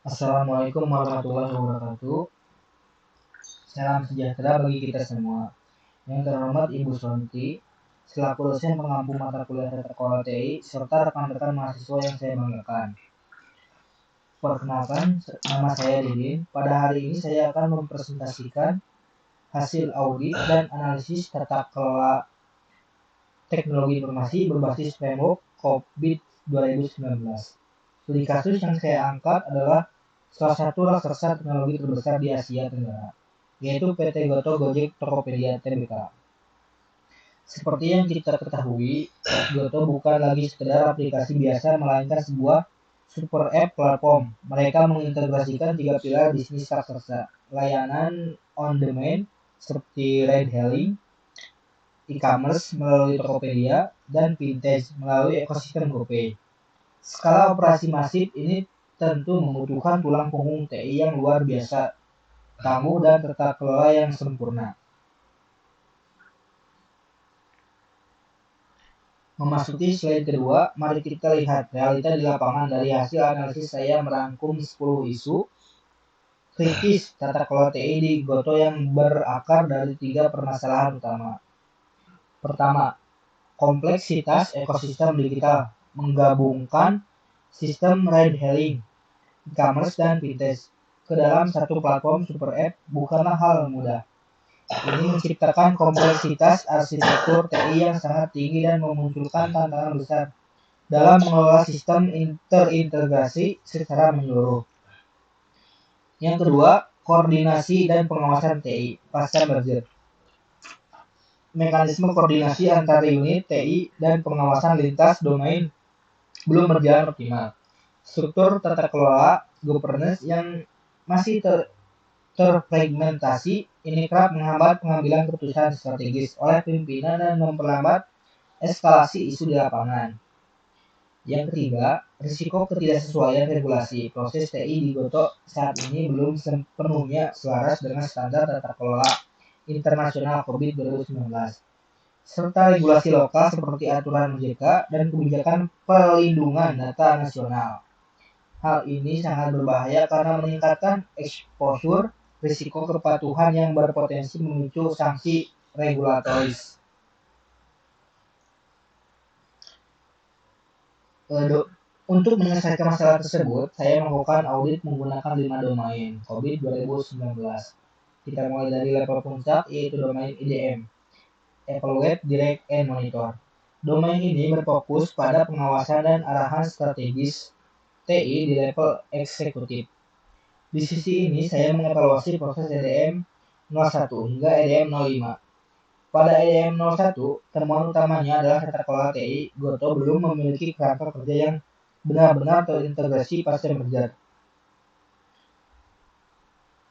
Assalamualaikum warahmatullahi wabarakatuh. Salam sejahtera bagi kita semua. Yang terhormat Ibu Sonti, selaku dosen pengampu mata kuliah Tata Kelola TI, serta rekan-rekan mahasiswa yang saya banggakan. Perkenalkan, nama saya Didin. Pada hari ini saya akan mempresentasikan hasil audit dan analisis tata kelola teknologi informasi berbasis framework COVID 2019. Studi kasus yang saya angkat adalah salah satu raksasa teknologi terbesar di Asia Tenggara, yaitu PT Goto Gojek Tokopedia Tbk. Seperti yang kita ketahui, Goto bukan lagi sekedar aplikasi biasa, melainkan sebuah super app platform. Mereka mengintegrasikan 3 pilar bisnis raksasa, layanan on demand seperti ride hailing, e-commerce melalui Tokopedia, dan fintech melalui ekosistem GoPay. Skala operasi masif ini tentu membutuhkan tulang punggung TI yang luar biasa, tangguh dan tata kelola yang sempurna. Memasuki slide kedua, mari kita lihat realita di lapangan. Dari hasil analisis saya merangkum 10 isu kritis tata kelola TI di Goto yang berakar dari 3 permasalahan utama. Pertama, kompleksitas ekosistem digital menggabungkan sistem ride hailing, e-commerce, dan fintech ke dalam satu platform super app bukanlah hal mudah. Ini menciptakan kompleksitas arsitektur TI yang sangat tinggi dan memunculkan tantangan besar dalam mengelola sistem terintegrasi secara menyeluruh. Yang kedua, koordinasi dan pengawasan TI pasca merger. Mekanisme koordinasi antar unit TI dan pengawasan lintas domain belum berjalan optimal. Struktur tata kelola governance yang masih terfragmentasi ini kerap menghambat pengambilan keputusan strategis oleh pimpinan dan memperlambat eskalasi isu di lapangan. Yang ketiga, risiko ketidaksesuaian regulasi. Proses TI di Goto saat ini belum sepenuhnya selaras dengan standar tata kelola internasional COVID 2019, serta regulasi lokal seperti aturan OJK dan kebijakan perlindungan data nasional. Hal ini sangat berbahaya karena meningkatkan exposure risiko kepatuhan yang berpotensi memicu sanksi regulatoris. Untuk menyelesaikan masalah tersebut, saya melakukan audit menggunakan 5 domain COVID 2019. Kita mulai dari level puncak, yaitu domain IDM, Evaluate, Direct, and Monitor. Domain ini berfokus pada pengawasan dan arahan strategis TI di level eksekutif. Di sisi ini, saya mengevaluasi proses EDM 01 hingga EDM 05. Pada EDM 01, temuan utamanya adalah tata kelola TI Goto belum memiliki kerangka kerja yang benar-benar terintegrasi pasca merger.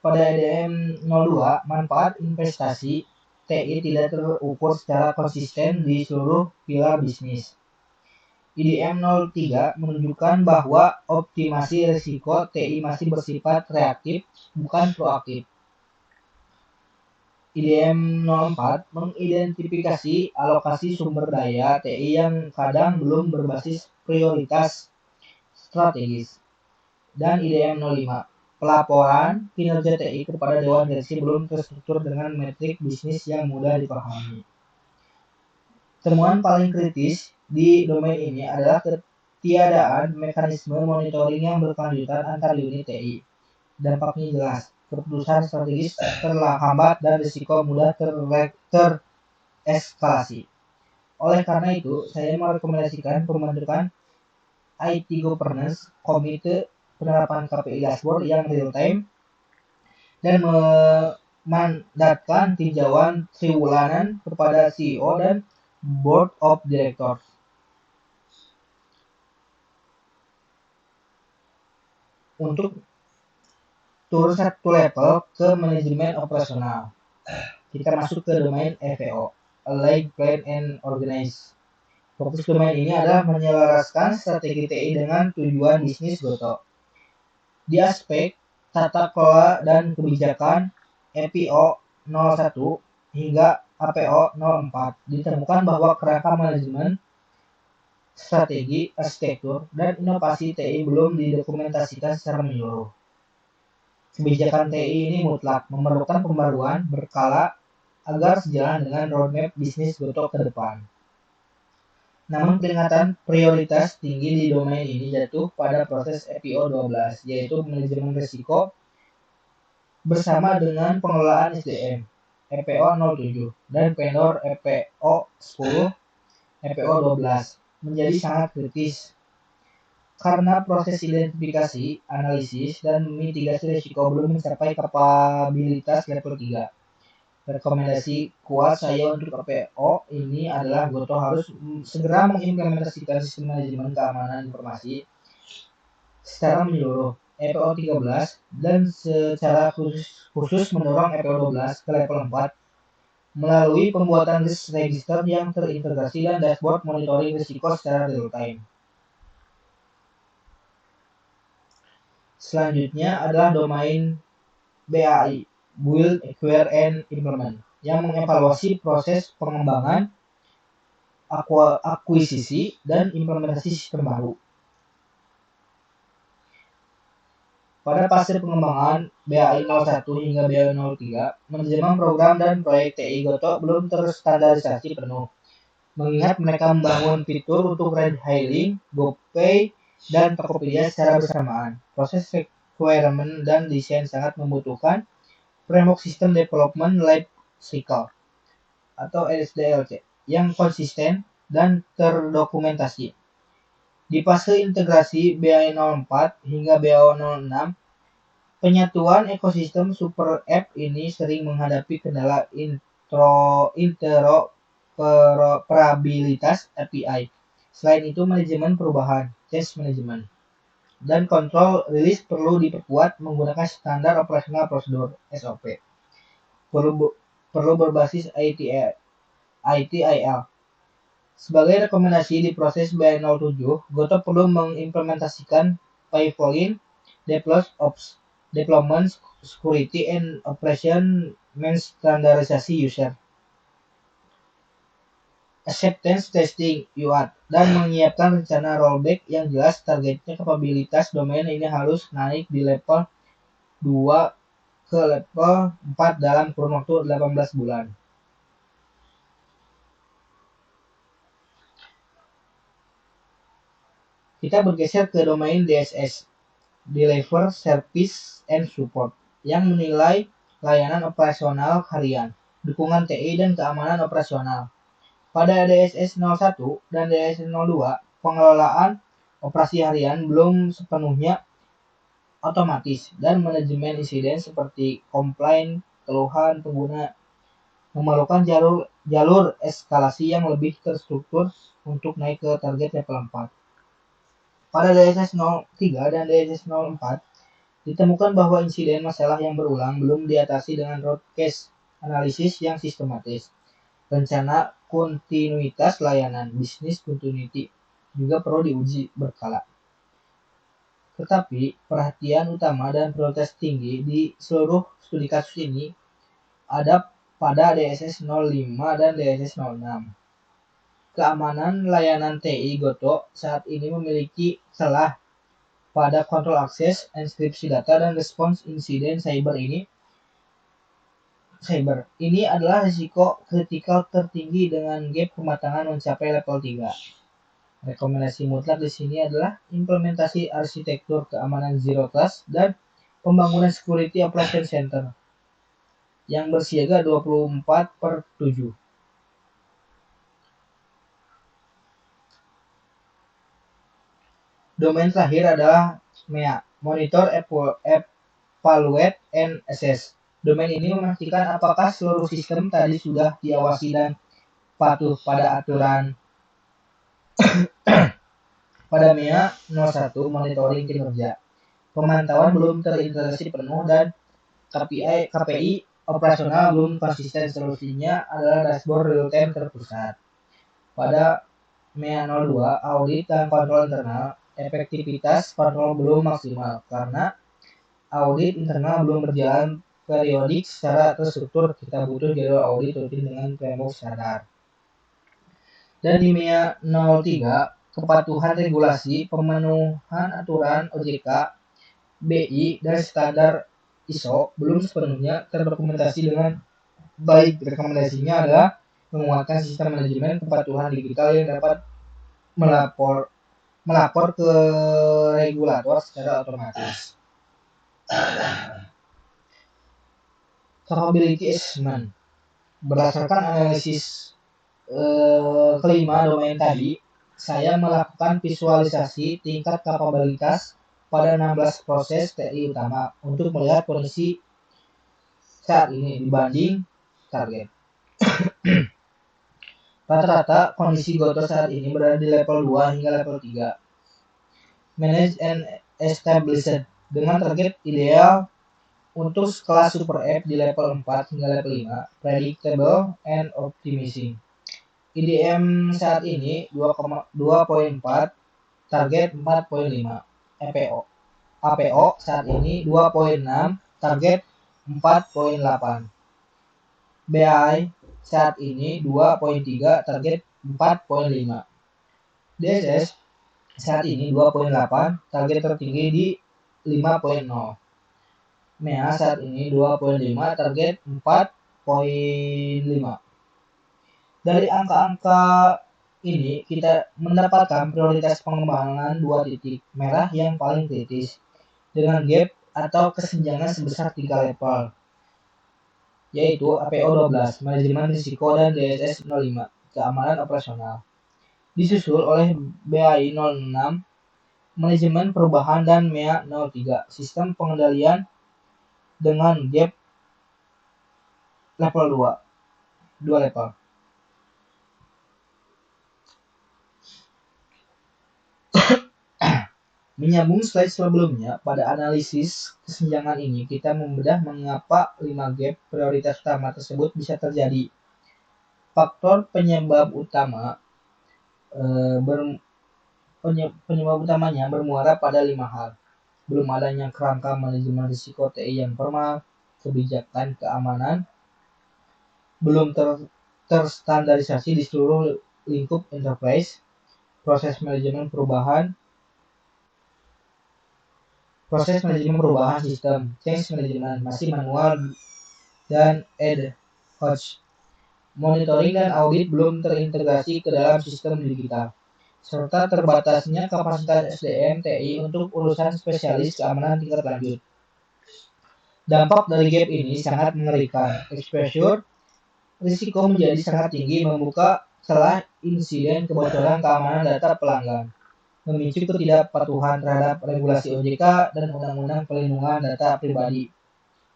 Pada EDM 02, manfaat investasi TI tidak terukur secara konsisten di seluruh pilar bisnis. IDM 03 menunjukkan bahwa optimasi risiko TI masih bersifat reaktif, bukan proaktif. IDM 04 mengidentifikasi alokasi sumber daya TI yang kadang belum berbasis prioritas strategis. Dan IDM 05, pelaporan kinerja TI kepada Dewan Direksi belum terstruktur dengan metrik bisnis yang mudah dipahami. Temuan paling kritis di domain ini adalah ketiadaan mekanisme monitoring yang berkelanjutan antar unit TI. Dampaknya jelas, keputusan strategis terhambat dan risiko mudah tereskalasi. Oleh karena itu, saya merekomendasikan pembentukan IT Governance Komite penerapan KPI dashboard yang real time dan memandatkan tinjauan triwulanan kepada CEO dan Board of Directors. Untuk turun satu level ke manajemen operasional, kita masuk ke domain EVO, Align, Plan, and Organize. Fokus domain ini adalah menyelaraskan strategi TI dengan tujuan bisnis Goto. Di aspek tata kelola dan kebijakan, EPO 01 hingga APO 04 ditemukan bahwa kerangka manajemen, strategi, arsitektur, dan inovasi TI belum didokumentasikan secara menyeluruh. Kebijakan TI ini mutlak memerlukan pembaruan berkala agar sejalan dengan roadmap bisnis Goto ke depan. Namun peringatan prioritas tinggi di domain ini jatuh pada proses EPO 12, yaitu manajemen risiko bersama dengan pengelolaan SDM, EPO 07, dan vendor EPO 10, EPO 12, menjadi sangat kritis karena proses identifikasi, analisis, dan mitigasi risiko belum mencapai kapabilitas level 3. Rekomendasi kuat saya untuk EPO ini adalah Goto harus segera mengimplementasikan sistem manajemen keamanan informasi secara menyeluruh EPO 13 dan secara khusus mendorong EPO 12 ke level 4 melalui pembuatan risk register yang terintegrasi dan dashboard monitoring risiko secara real time. Selanjutnya adalah domain BAI, Build, Acquire, and Implement, yang mengevaluasi proses pengembangan, akuisisi, dan implementasi sistem baru. Pada fase pengembangan BAI 01 hingga BAI 03, manajemen program dan proyek TI Goto belum terstandarisasi penuh, mengingat mereka membangun fitur untuk ride hailing, GoPay, dan Tokopedia secara bersamaan. Proses requirement dan desain sangat membutuhkan Framework System Development Life Cycle atau SDLC yang konsisten dan terdokumentasi. Di fase integrasi BAI 04 hingga BAI 06, penyatuan ekosistem super app ini sering menghadapi kendala interoperabilitas API. Selain itu, manajemen perubahan, change management, dan kontrol rilis perlu diperkuat menggunakan standar operasional prosedur (SOP). Perlu berbasis ITIL. Sebagai rekomendasi di proses BAI 07, Goto perlu mengimplementasikan Pivoline, DevOps, Deployment, Security, and Operation menstandarisasi user acceptance testing (UAT), dan menyiapkan rencana rollback yang jelas. Targetnya kapabilitas domain ini harus naik di level 2 ke level 4 dalam kurun waktu 18 bulan. Kita bergeser ke domain DSS, Deliver Service and Support, yang menilai layanan operasional harian, dukungan TI, dan keamanan operasional. Pada DSS 01 dan DSS 02, pengelolaan operasi harian belum sepenuhnya otomatis, dan manajemen insiden seperti komplain, keluhan pengguna memerlukan jalur eskalasi yang lebih terstruktur untuk naik ke target level 4. Pada DSS 03 dan DSS 04, ditemukan bahwa insiden masalah yang berulang belum diatasi dengan root cause analisis yang sistematis. Rencana kontinuitas layanan, business continuity, juga perlu diuji berkala. Tetapi, perhatian utama dan prioritas tinggi di seluruh studi kasus ini ada pada DSS 05 dan DSS 06. Keamanan layanan TI Goto saat ini memiliki celah pada kontrol akses, enkripsi data, dan respons insiden cyber. Ini adalah risiko kritikal tertinggi dengan gap kematangan mencapai level 3. Rekomendasi mutlak di sini adalah implementasi arsitektur keamanan Zero Trust dan pembangunan Security Operation Center yang bersiaga 24/7. Domain terakhir adalah MEA, Monitor, Evaluate, and Assess. Domain ini memastikan apakah seluruh sistem tadi sudah diawasi dan patuh pada aturan. Pada MEA 01, monitoring kinerja, pemantauan belum terintegrasi penuh, dan KPI operasional belum konsisten. Solusinya adalah dashboard real-time terpusat. Pada MEA 02, audit dan kontrol internal, efektivitas kontrol belum maksimal karena audit internal belum berjalan periodik secara terstruktur. Kita butuh jadwal audit rutin dengan framework standar. Dan di MEA 03, kepatuhan regulasi, pemenuhan aturan OJK, BI, dan standar ISO belum sepenuhnya terdokumentasi dengan baik. Rekomendasinya adalah menguatkan sistem manajemen kepatuhan digital yang dapat melapor ke regulator secara otomatis. Capability assessment. Berdasarkan analisis kelima domain tadi, saya melakukan visualisasi tingkat kapabilitas pada 16 proses TI utama untuk melihat kondisi saat ini dibanding target. Rata-rata kondisi Goto saat ini berada di level 2 hingga level 3. Manage and established dengan target ideal untuk kelas super app di level 4 hingga level 5, predictable and optimizing. IDM saat ini 2.4, target 4.5. APO saat ini 2.6, target 4.8. BI saat ini 2.3, target 4.5. DSS saat ini 2.8, target tertinggi di 5.0. MEA saat ini 2.5, target 4.5. Dari angka-angka ini kita mendapatkan prioritas pengembangan 2 titik merah yang paling kritis dengan gap atau kesenjangan sebesar 3 level, yaitu APO 12, manajemen risiko, dan DSS 05, keamanan operasional. Disusul oleh BAI 06, manajemen perubahan, dan MEA 03, sistem pengendalian dengan gap level 2 level. Menyambung slide sebelumnya, pada analisis kesenjangan ini kita membedah mengapa 5 gap prioritas utama tersebut bisa terjadi. Faktor penyebab utamanya bermuara pada 5 hal. Belum adanya kerangka manajemen risiko TI yang formal, kebijakan keamanan belum terstandarisasi di seluruh lingkup enterprise, proses manajemen perubahan sistem, change management masih manual dan ad hoc. Monitoring dan audit belum terintegrasi ke dalam sistem digital, serta terbatasnya kapasitas SDM TI untuk urusan spesialis keamanan tingkat lanjut. Dampak dari gap ini sangat mengerikan. Exposure risiko menjadi sangat tinggi, membuka celah insiden kebocoran keamanan data pelanggan, memicu ketidakpatuhan terhadap regulasi OJK dan Undang-Undang Perlindungan Data Pribadi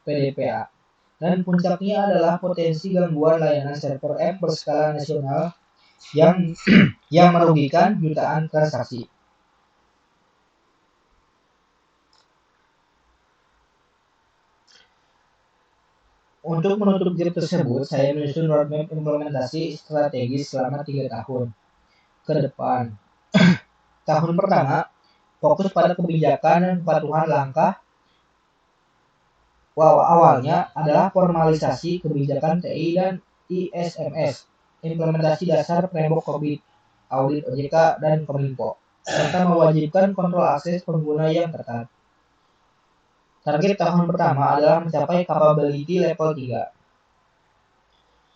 (PDPA). Dan puncaknya adalah potensi gangguan layanan server app berskala nasional yang merugikan jutaan transaksi. Untuk menutup gap tersebut, saya menyusun roadmap implementasi strategis selama 3 tahun ke depan. Tahun pertama, fokus pada kebijakan dan kepatuhan langkah. Awalnya adalah formalisasi kebijakan TI dan ISMS, implementasi dasar framework COVID, audit OJK dan Kominfo, serta mewajibkan kontrol akses pengguna yang ketat. Target tahun pertama adalah mencapai capability level 3.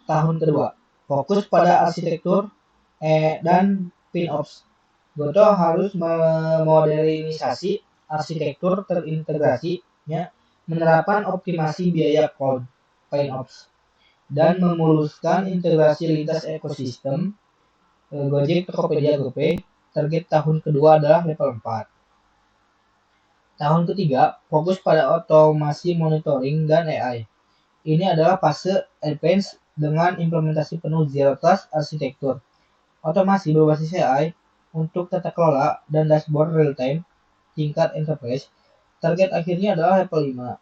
Tahun kedua, fokus pada arsitektur dan FinOps. Goto harus memodernisasi arsitektur terintegrasinya, menerapkan optimasi biaya cloud FinOps, dan memuluskan integrasi lintas ekosistem Gojek, Tokopedia, GoPay. Target tahun kedua adalah level 4. Tahun ketiga, fokus pada otomasi monitoring dan AI. Ini adalah fase advance dengan implementasi penuh Zero Trust arsitektur. Otomasi berbasis AI untuk tata kelola dan dashboard real-time tingkat enterprise. Target akhirnya adalah level 5.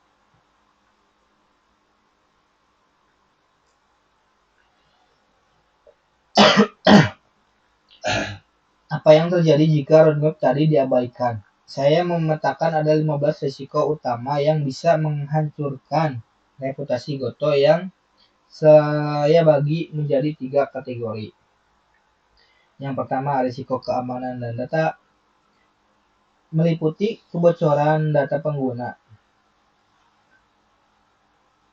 Apa yang terjadi jika roadmap tadi diabaikan? Saya memetakan ada 15 risiko utama yang bisa menghancurkan reputasi Goto yang saya bagi menjadi 3 kategori. Yang pertama, risiko keamanan dan data, meliputi kebocoran data pengguna,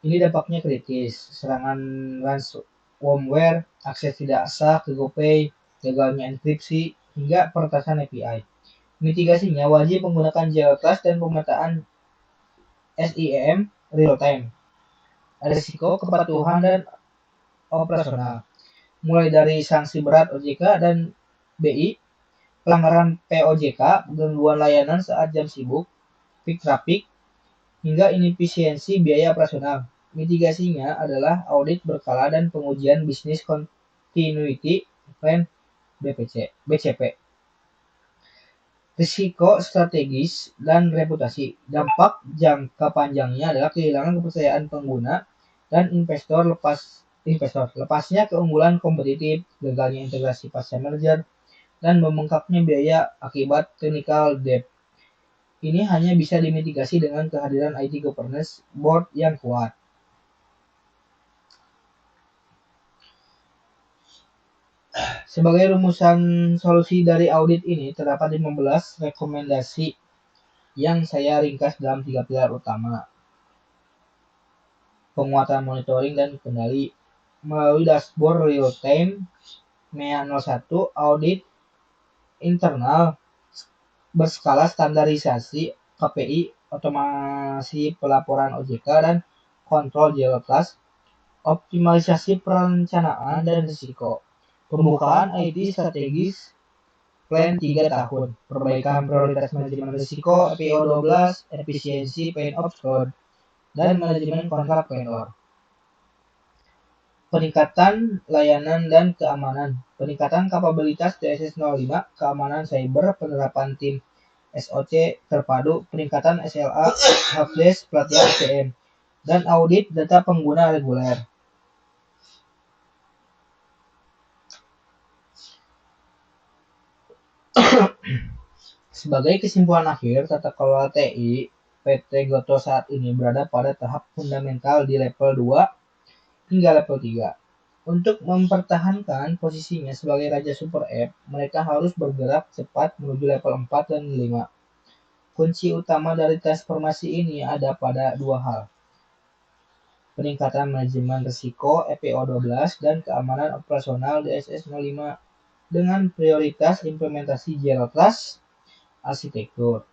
Ini dampaknya kritis, serangan ransomware, akses tidak sah ke GoPay, gagalnya enkripsi, hingga peretasan API. Mitigasinya wajib menggunakan Zero Trust dan pemetaan SIEM real time. Risiko kepatuhan dan operasional, mulai dari sanksi berat OJK dan BI, pelanggaran POJK, gangguan layanan saat jam sibuk, peak traffic, hingga inefisiensi biaya operasional. Mitigasinya adalah audit berkala dan pengujian bisnis continuity plan BCP. Risiko strategis dan reputasi. Dampak jangka panjangnya adalah kehilangan kepercayaan pengguna dan investor. Lepasnya keunggulan kompetitif, gagalnya integrasi pasca merger, dan membengkaknya biaya akibat technical debt. Ini hanya bisa dimitigasi dengan kehadiran IT Governance Board yang kuat. Sebagai rumusan solusi dari audit ini, terdapat 15 rekomendasi yang saya ringkas dalam 3 pilar utama. Penguatan monitoring dan kendali melalui dashboard real time, MEA 01, audit internal berskala standarisasi, KPI, otomasi pelaporan OJK, dan kontrol Zero Trust, optimalisasi perencanaan dan risiko, pembukaan IT strategis plan 3 tahun, perbaikan prioritas manajemen risiko PO 12, efisiensi pain off fraud, dan manajemen kontrak vendor. Peningkatan layanan dan keamanan, peningkatan kapabilitas DSS 05, keamanan cyber, penerapan tim SOC terpadu, peningkatan SLA, helpdesk, pelatihan PM, dan audit data pengguna reguler. Sebagai kesimpulan akhir, tata kelola TI PT Goto saat ini berada pada tahap fundamental di level 2 hingga level 3. Untuk mempertahankan posisinya sebagai Raja Super App, mereka harus bergerak cepat menuju level 4 dan 5. Kunci utama dari transformasi ini ada pada 2 hal. Peningkatan manajemen risiko EPO 12 dan keamanan operasional DSS 05 dengan prioritas implementasi Zero Trust arsitektur.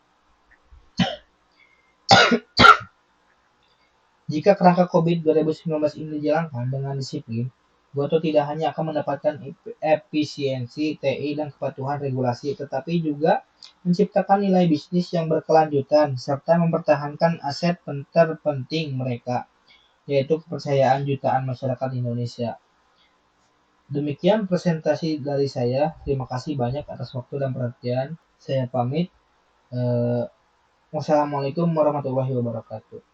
Jika kerangka COVID 2019 ini dijalankan dengan disiplin, Goto tidak hanya akan mendapatkan efisiensi TI dan kepatuhan regulasi, tetapi juga menciptakan nilai bisnis yang berkelanjutan serta mempertahankan aset terpenting mereka, yaitu kepercayaan jutaan masyarakat Indonesia. Demikian presentasi dari saya. Terima kasih banyak atas waktu dan perhatian. Saya pamit. Wassalamualaikum warahmatullahi wabarakatuh.